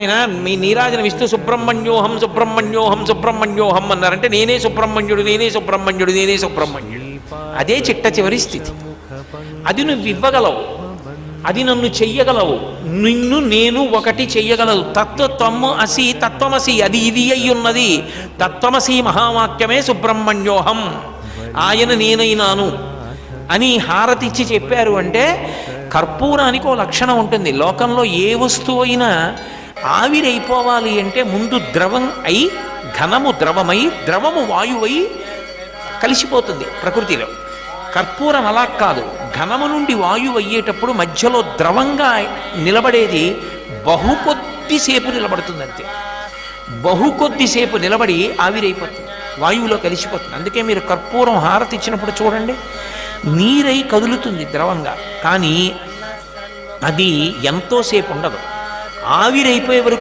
మీ నీరాజన విష్ణు సుబ్రహ్మణ్యోహం సుబ్రహ్మణ్యోహం సుబ్రహ్మణ్యోహం అన్నారంటే నేనే సుబ్రహ్మణ్యుడు నేనే సుబ్రహ్మణ్యుడు నేనే సుబ్రహ్మణ్యుడు. అదే చిట్ట చివరి స్థితి. అది నువ్వు ఇవ్వగలవు, అది నన్ను చెయ్యగలవు, నిన్ను నేను ఒకటి చెయ్యగలవు. తత్వము అసి తత్వమసి అది ఇది అయి ఉన్నది. తత్వమసి మహావాక్యమే సుబ్రహ్మణ్యోహం, ఆయన నేనైనాను అని హారతిచ్చి చెప్పారు అంటే కర్పూరానికి ఓ లక్షణం ఉంటుంది. లోకంలో ఏ వస్తువు అయినా ఆవిరైపోవాలి అంటే ముందు ద్రవం అయి ఘనము ద్రవమై ద్రవము వాయువై కలిసిపోతుంది ప్రకృతిలో. కర్పూరం అలా కాదు, ఘనము నుండి వాయువు అయ్యేటప్పుడు మధ్యలో ద్రవంగా నిలబడేది కొద్దిసేపు నిలబడుతుంది అంతే. కొద్దిసేపు నిలబడి ఆవిరైపోతుంది, వాయువులో కలిసిపోతుంది. అందుకే మీరు కర్పూరం హారతి ఇచ్చినప్పుడు చూడండి, నీరై కదులుతుంది ద్రవంగా, కానీ అది ఎంతోసేపు ఉండదు. ఆవిరైపోయే వరకు